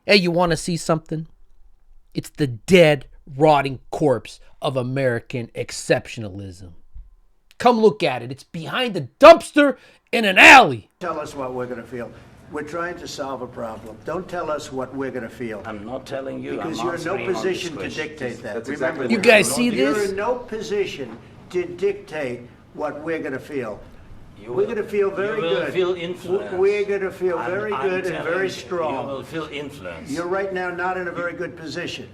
Hey, you want to see something? It's the dead, rotting corpse of American exceptionalism. Come look at it. It's behind a dumpster in an alley. Tell us what we're going to feel. We're trying to solve a problem. Don't tell us what we're going to feel. I'm not telling you. Because you're in no position to dictate that. That's Remember, exactly You guys see you're this? in no position to dictate what we're going to feel. You We're going to feel very you will good. Feel influence. We're going to feel very I'm good and telling very you, strong. You will feel influence. You're right now not in a very good position.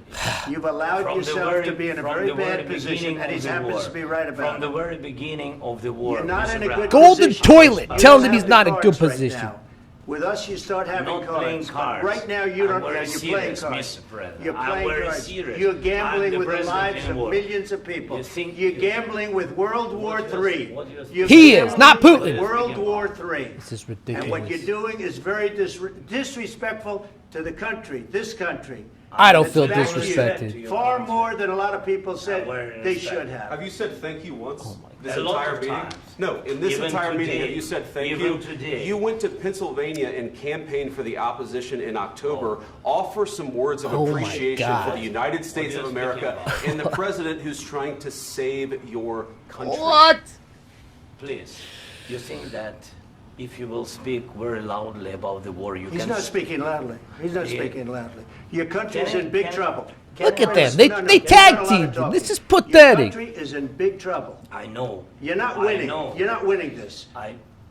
You've allowed From the yourself very- to be in a from very the bad very position, beginning and he of the happens war. to be right about From the it. very beginning of the war. You're not Mr. in a Brown. good Golden position. toilet. You Tell don't him he's have not the in good cards right position. now. With us, you start having not playing cards. cards. Right now, you don't. I'm very You're playing serious, cards. Mr. President. You're I'm playing very cards. serious. You're I'm gambling the with the president lives in of war. millions of people. You think- You're gambling with World War III. what do you think? You're He is, gambling not with Putin. World War III. This is And what you're ridiculous. doing is very disrespectful to the country, this country. I don't It's feel back to you. disrespected. Far more than a lot of people said We're they respect. should have. Have you said thank you once? This A lot entire of meeting? times. No, in this Even entire meeting, today. have you said thank Even you? today. You went to Pennsylvania and campaigned for the opposition in October. Offer some words of Oh my appreciation God. for the United States of you America speaking and the president who's trying to save your country. What? Please, you think that if you will speak very loudly about the war, you He's can... not speaking loudly. He's not Yeah. speaking loudly. Your country's Can I- in big can I- trouble. can Look I- at them. No, They no, they there's not tag a lot of teamed him. talking. This is Your pathetic. country is in big trouble. I know. You're not I winning. know. You're not winning this.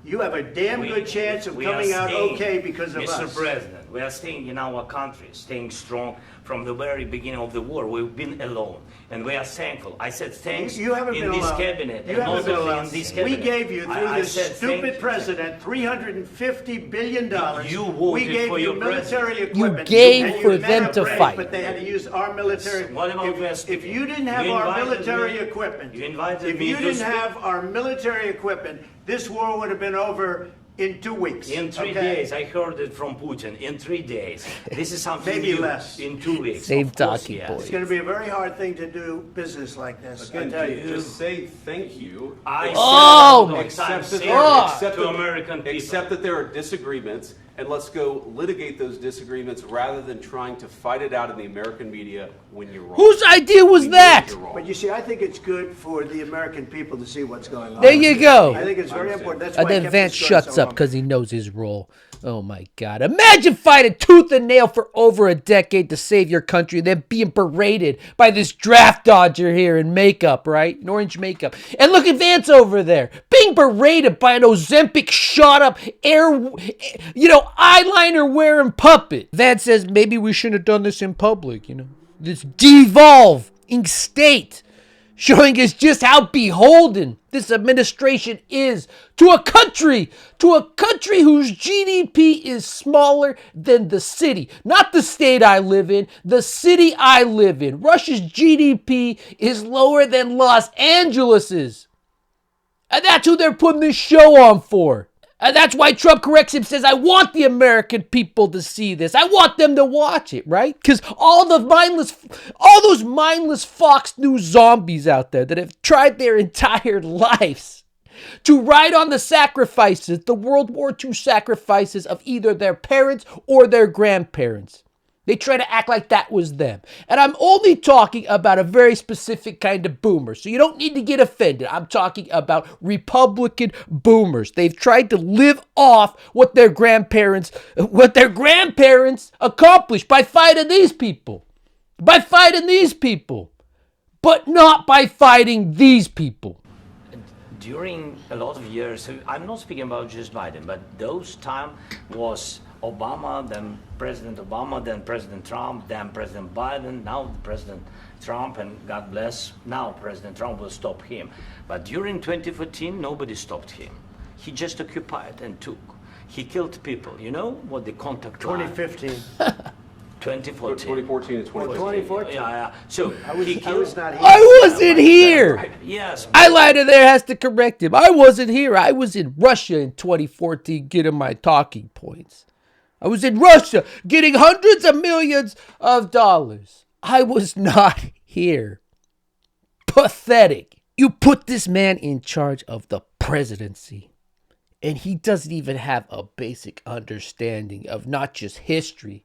You have a damn good chance of we are coming out staying, okay because of Mr. us. President, we are staying in our country, staying strong from the very beginning of the war. We've been alone, and we are thankful. I said thanks You haven't in been this alone. cabinet, You and haven't not been only alone. in this We cabinet. gave you, through I this said stupid thank you. president, $350 billion. You voted we gave for you your military president. equipment. gave and for your them men to are brave, fight. But they had to use our military. What about West? If you didn't have You our invited military me- equipment, you invited if me you to didn't speak- have our military equipment, this war would have been over in 2 weeks. In 3 okay? days, I heard it from Putin. In 3 days, this is something Maybe new. less. In 2 weeks, Same of course, talking yes. point. It's going to be a very hard thing to do business like this. I Again, tell you. just say thank you. I Oh, said, my accept God. to American people. Accept that there are disagreements, and let's go litigate those disagreements rather than trying to fight it out in the American media when you're wrong. Whose idea was We know that? you're wrong. But you see, I think it's good for the American people to see what's going on. There you go. I think it's very important. That's And why I then kept Vance this going shuts so up long. because he knows his role. Oh my God. Imagine fighting tooth and nail for over a decade to save your country and then being berated by this draft dodger here in makeup, right? In orange makeup. And look at Vance over there being berated by an Ozempic-shot-up eyeliner wearing puppet. Vance says maybe we shouldn't have done this in public, this devolving state. Showing us just how beholden this administration is to a country whose GDP is smaller than the city. Not the state I live in, the city I live in. Russia's GDP is lower than Los Angeles's. And that's who they're putting this show on for. And that's why Trump corrects him, says, I want the American people to see this. I want them to watch it, right? Because all those mindless Fox News zombies out there that have tried their entire lives to ride on the sacrifices, the World War II sacrifices of either their parents or their grandparents. They try to act like that was them. And I'm only talking about a very specific kind of boomer. So you don't need to get offended. I'm talking about Republican boomers. They've tried to live off what their grandparents accomplished by fighting these people. But not by fighting these people. During a lot of years, I'm not speaking about just Biden, but those time was Obama, then President Obama, then President Trump, then President Biden, now President Trump, and God bless, now President Trump will stop him. But during 2014, nobody stopped him. He just occupied and took. He killed people. You know what the contact line? 2015. 2014. 2014 and 2015. 2014. Yeah. So I he was killed. not here. I wasn't here. Yes. Eyeliner there has to correct him. I wasn't here. I was in Russia in 2014 getting my talking points. I was in Russia getting hundreds of millions of dollars. I was not here. Pathetic. You put this man in charge of the presidency, and he doesn't even have a basic understanding of not just history,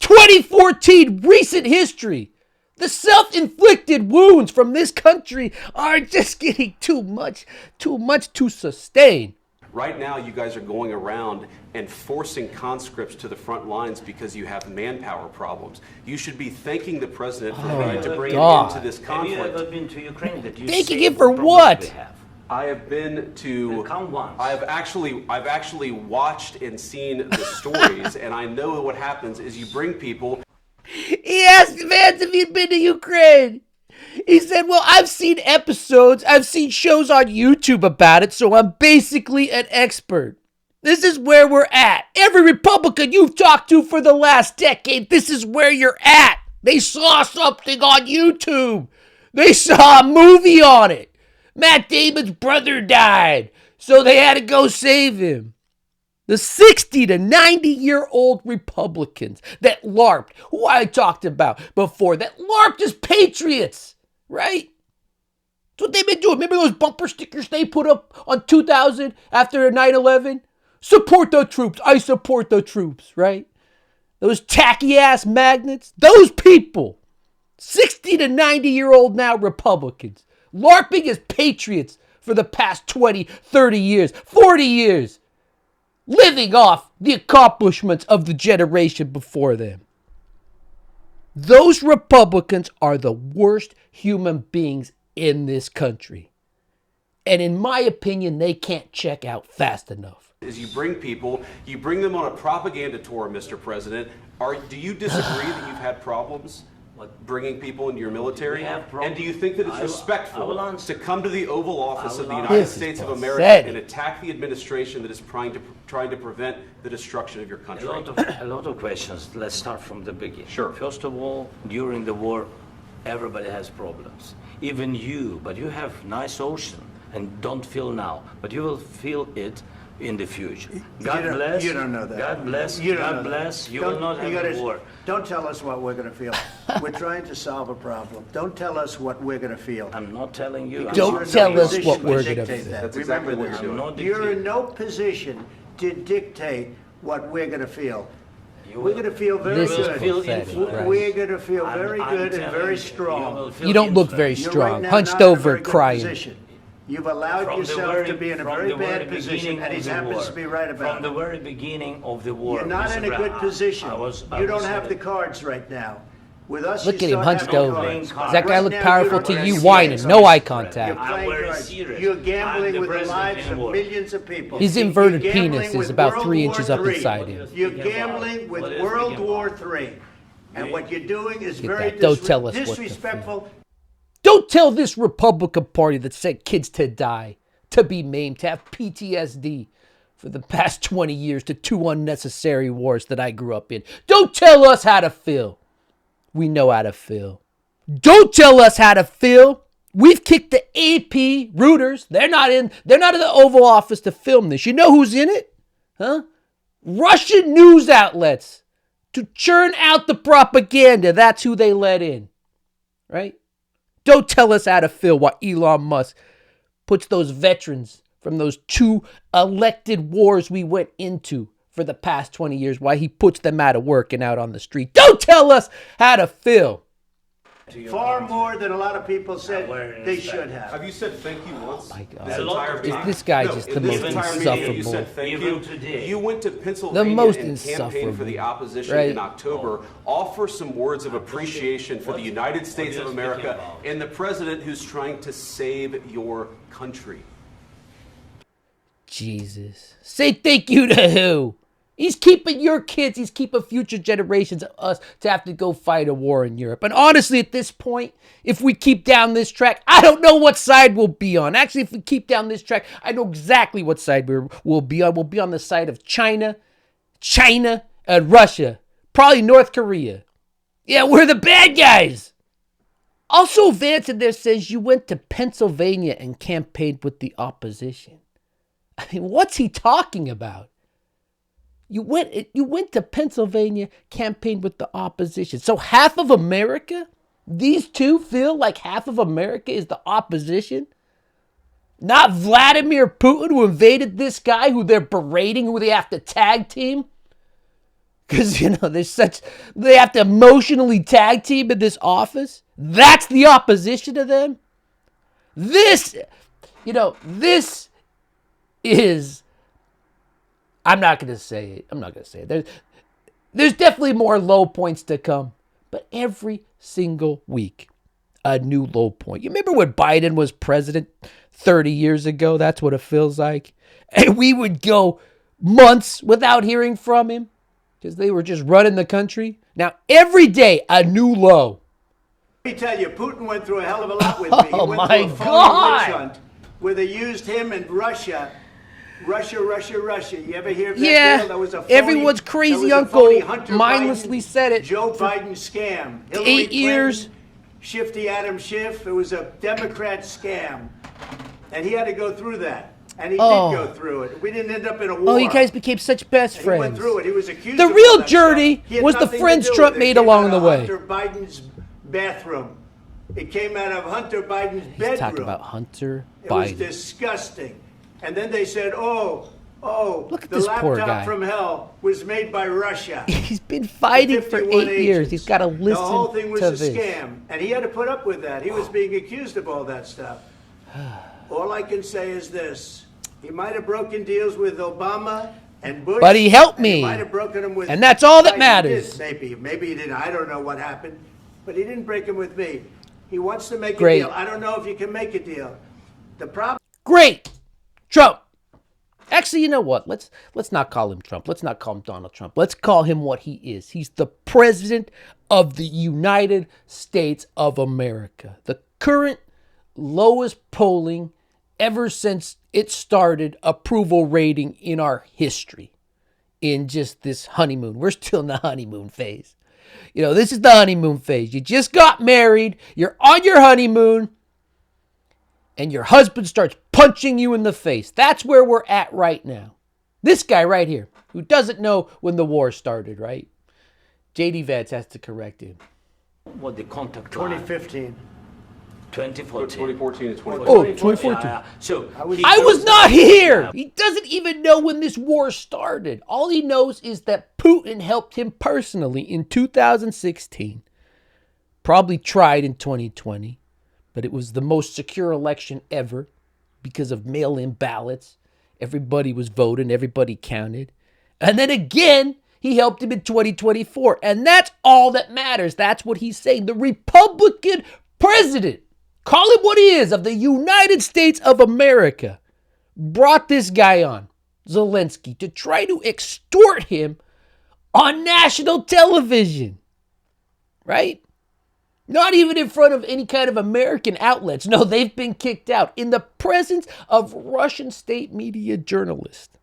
2014 recent history. The self-inflicted wounds from this country are just getting too much to sustain. Right now, you guys are going around and forcing conscripts to the front lines because you have manpower problems. You should be thanking the president for trying to bring an end to this conflict. Have you ever been to Ukraine? That you Thanking see him for the problems what? we have? I have been to. Count once. I've actually watched and seen the stories, and I know what happens is you bring people. He asked Vance if he'd been to Ukraine. He said, well, I've seen episodes, I've seen shows on YouTube about it, so I'm basically an expert. This is where we're at. Every Republican you've talked to for the last decade, this is where you're at. They saw something on YouTube. They saw a movie on it. Matt Damon's brother died, so they had to go save him. The 60 to 90-year-old Republicans that LARPed, who I talked about before, that LARPed as patriots, right? That's what they've been doing. Remember those bumper stickers they put up on 2000 after 9/11? Support the troops. I support the troops, right? Those tacky-ass magnets. Those people, 60 to 90-year-old now Republicans, LARPing as patriots for the past 20, 30 years, 40 years. Living off the accomplishments of the generation before them. Those Republicans are the worst human beings in this country. And in my opinion, they can't check out fast enough. Is you bring people, you bring them on a propaganda tour, Mr. President. Do you disagree that you've had problems bringing people into your military? And do you think that it's respectful to come to the Oval Office of the United States of America and attack the administration that is trying to prevent the destruction of your country? A lot of questions. Let's start from the beginning. Sure. First of all, during the war, everybody has problems. Even you, but you have nice ocean and don't feel now, but you will feel it in the future. God bless. You don't know that. God bless. You don't God know bless. that. You will not have a war. Don't tell us what we're going to feel. We're trying to solve a problem. Don't tell us what we're going to feel. I'm not telling you. Don't tell us what we're going to feel. That's exactly what you're doing. You're in no position to dictate what we're going to feel. We're going to feel very This is good. pathetic, right? We're going to feel very good and very strong. You don't look very You're strong, right now hunched not in a over, very good crying. position. You've allowed yourself to be in a very bad position, and he happens to be right about From it. the very beginning of the war. You're not Mr. in a good Brown, position. I You don't was have the saying- cards right now. With us, Look you at him start hunched having over. cards. Does that guy Right look now, powerful you to don't you? have Whining, cards. no eye You're contact. I'm playing very cards. serious. You're I'm gambling the with the president lives in of war. millions of people. His You're inverted gambling penis with is about World 3 War inches up III. inside him. You're Speaking about- gambling with what are you World speaking War about? III. And what you're doing is Get very that. Don't tell us what to disrespectful. Don't tell this Republican Party that sent kids to die, to be maimed, to have PTSD for the past 20 years to 2 unnecessary wars that I grew up in. Don't tell us how to feel. We know how to feel. Don't tell us how to feel. We've kicked the AP, Reuters. They're not in the Oval Office to film this. You know who's in it? Huh? Russian news outlets to churn out the propaganda. That's who they let in. Right? Don't tell us how to feel while Elon Musk puts those veterans from those 2 elected wars we went into for the past 20 years, why he puts them out of work and out on the street. Don't tell us how to feel. Far more than a lot of people said they should have. Have you said thank you once? My God. This entire Is time? this guy No, just in the this most entire meeting, You insufferable? said thank Even you. today. You went to Pennsylvania most and campaigned for insufferable, the opposition right? in October. Offer some words of appreciation for the United States of America and the president who's trying to save your country. Jesus. Say thank you to who? He's keeping your kids, he's keeping future generations of us to have to go fight a war in Europe. And honestly, at this point, if we keep down this track, I don't know what side we'll be on. Actually, if we keep down this track, I know exactly what side we'll be on. We'll be on the side of China, and Russia. Probably North Korea. Yeah, we're the bad guys. Also, Vance in there says you went to Pennsylvania and campaigned with the opposition. I mean, what's he talking about? You went to Pennsylvania, campaigned with the opposition. So half of America, these two feel like half of America is the opposition? Not Vladimir Putin, who invaded this guy, who they're berating, who they have to tag team? Because, they have to emotionally tag team in this office. That's the opposition to them. This is, I'm not going to say it. There's definitely more low points to come. But every single week, a new low point. You remember when Biden was president 30 years ago? That's what it feels like. And we would go months without hearing from him because they were just running the country. Now, every day, a new low. Let me tell you, Putin went through a hell of a lot with me. He went my through a phony God. witch hunt where they used him and Russia. You ever hear of that Yeah, deal? That was a phony, everyone's crazy uncle mindlessly said it. Joe Biden scam. Hillary 8 years. Clinton, Shifty Adam Schiff. It was a Democrat scam. And he had to go through that. And he did go through it. We didn't end up in a war. Oh, you guys became such best And friends. he went through it. He was accused The of all real that journey stuff. He had was the nothing to friends do Trump with it. made It came along out the of way. Hunter Biden's bathroom. It came out of Hunter Biden's bedroom. He's talking about Hunter It was Biden. disgusting. And then they said, Look at the this poor laptop guy. from hell was made by Russia. He's been fighting for 51 8 years. agents. He's got to listen The whole thing was to a this. scam. And he had to put up with that. He was being accused of all that stuff. All I can say is this. He might have broken deals with Obama and Bush. But he helped and me. He might have broken them with And that's all that Biden. matters. He did, maybe he didn't. I don't know what happened. But he didn't break them with me. He wants to make Great. a deal. I don't know if you can make a deal. The problem. Great. Trump. Actually, you know what? Let's not call him Trump. Let's not call him Donald Trump. Let's call him what he is. He's the president of the United States of America. The current lowest polling ever since it started approval rating in our history. In just this honeymoon. We're still in the honeymoon phase. This is the honeymoon phase. You just got married. You're on your honeymoon. And your husband starts punching you in the face. That's where we're at right now. This guy right here, who doesn't know when the war started, right? JD Vance has to correct him. What the contact 2015. 2014. 2014 and 2014. Oh, 2014. So I was not here. He doesn't even know when this war started. All he knows is that Putin helped him personally in 2016. Probably tried in 2020. But it was the most secure election ever because of mail-in ballots. Everybody was voting. Everybody counted. And then again, he helped him in 2024. And that's all that matters. That's what he's saying. The Republican president, call him what he is, of the United States of America, brought this guy on, Zelensky, to try to extort him on national television. Right? Not even in front of any kind of American outlets. No, they've been kicked out in the presence of Russian state media journalists.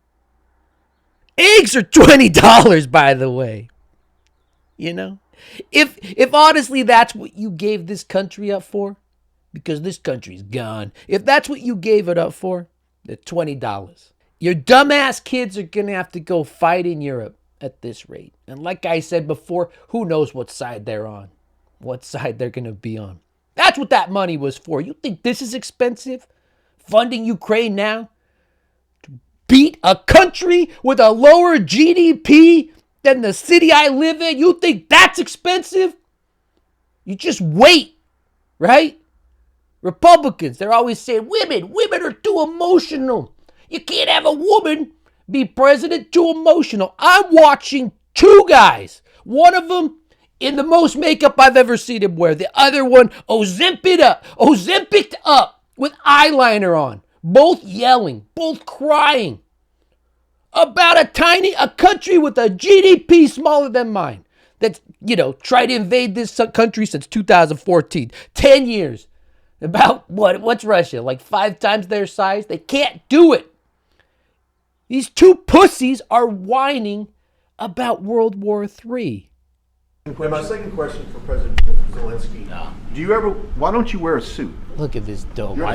Eggs are $20, by the way. If honestly that's what you gave this country up for, because this country's gone. If that's what you gave it up for, they're $20. Your dumbass kids are going to have to go fight in Europe at this rate. And like I said before, who knows what side they're on. What side they're going to be on. That's what that money was for. You think this is expensive? Funding Ukraine now? To beat a country with a lower GDP than the city I live in? You think that's expensive? You just wait, right? Republicans, they're always saying, women are too emotional. You can't have a woman be president, too emotional. I'm watching two guys. One of them in the most makeup I've ever seen him wear. The other one, Ozempic up with eyeliner on. Both yelling, both crying about a country with a GDP smaller than mine. That's, tried to invade this country since 2014. 10 years. About what's Russia? Like 5 times their size? They can't do it. These two pussies are whining about World War III. And my second question for President Zelensky. Why don't you wear a suit? Look at this dope. Why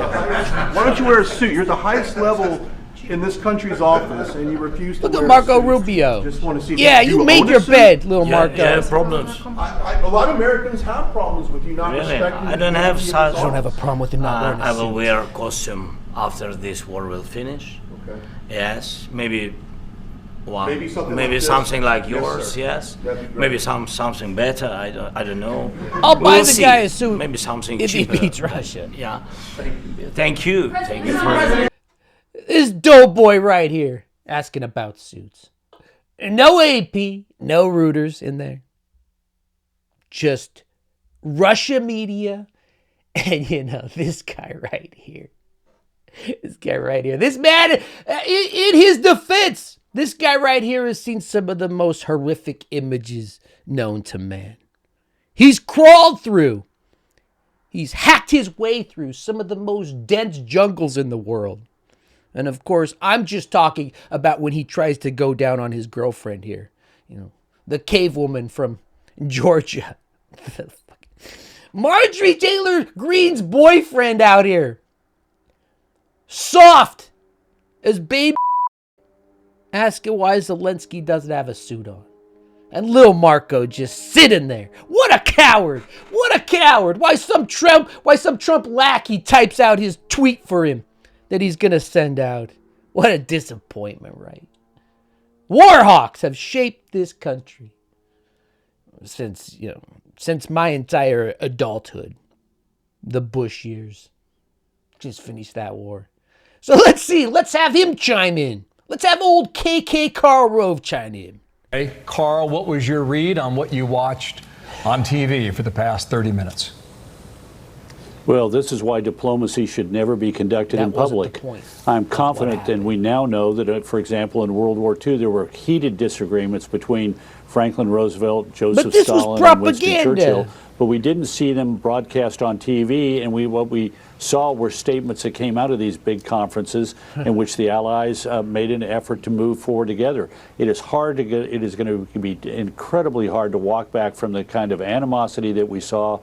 don't you wear a suit? You're the highest level in this country's office, and you refuse to Look wear at Marco a suit. Rubio. Just want to see. Yeah, you made own a your suit? bed, little Marco. Yeah, problems. A lot of Americans have problems with you not Really? respecting. I don't have such. I don't have a problem with him not wearing I a will suit. wear costume after this war will finish. Okay. Yes, maybe Wow. Maybe something Maybe like this. something like Yes, yours, sir. yes. That'd be great. Maybe something better. I don't know. I'll buy We'll the see. guy a suit Maybe something if he cheaper. beats Russia. Yeah. Thank you. Thank you for This doughboy right here asking about suits. No AP, no Reuters in there. Just Russia media and, this guy right here. This guy right here. This man, in his defense, this guy right here has seen some of the most horrific images known to man. He's crawled through. He's hacked his way through some of the most dense jungles in the world. And of course, I'm just talking about when he tries to go down on his girlfriend here. The cave woman from Georgia. Marjorie Taylor Greene's boyfriend out here. Soft as baby. Asking why Zelensky doesn't have a suit on. And Lil Marco just sitting there. What a coward. What a coward. Why some Trump lackey types out his tweet for him that he's going to send out. What a disappointment, right? Warhawks have shaped this country since my entire adulthood. The Bush years. Just finished that war. So let's see. Let's have him chime in. Let's have old KK Karl Rove chime in. Hey, Carl, what was your read on what you watched on TV for the past 30 minutes? Well, this is why diplomacy should never be conducted in public. The point. I'm confident, and we now know that, for example, in World War II, there were heated disagreements between Franklin Roosevelt, Joseph Stalin, and Winston Churchill. But we didn't see them broadcast on TV, and what we saw were statements that came out of these big conferences in which the Allies made an effort to move forward together. It is hard to get. It is going to be incredibly hard to walk back from the kind of animosity that we saw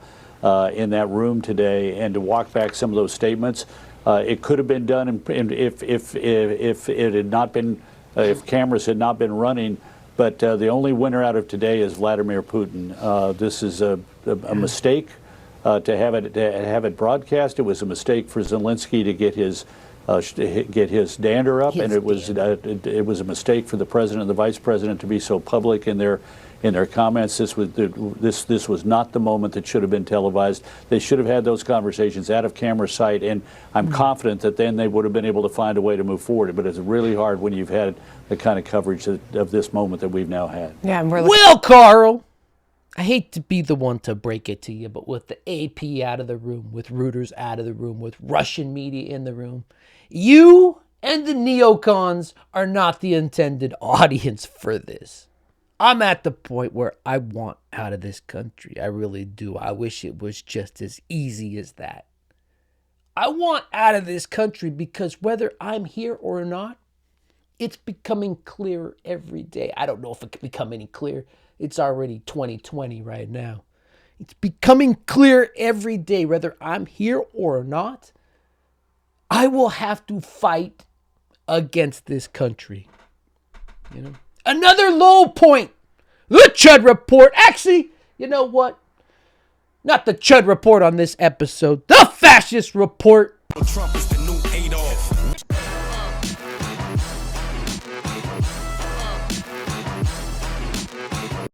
in that room today, and to walk back some of those statements. It could have been done if it had not been, if cameras had not been running. But the only winner out of today is Vladimir Putin. This is a mistake to have it broadcast. It was a mistake for Zelensky to get his dander up, and it was a mistake for the president and the vice president to be so public in their comments. This was not the moment that should have been televised. They should have had those conversations out of camera sight, and I'm confident that then they would have been able to find a way to move forward. But it's really hard when you've had the kind of coverage of this moment that we've now had. Yeah, well, Carl, I hate to be the one to break it to you, but with the AP out of the room, with Reuters out of the room, with Russian media in the room, you and the neocons are not the intended audience for this. I'm at the point where I want out of this country. I really do. I wish it was just as easy as that. I want out of this country because whether I'm here or not, it's becoming clearer every day. I don't know if it can become any clearer. It's already 2020 right now. It's becoming clear every day, whether I'm here or not. I will have to fight against this country. Another low point. The Chud Report. Actually, you know what? Not the Chud Report on this episode. The Fascist Report. Trump is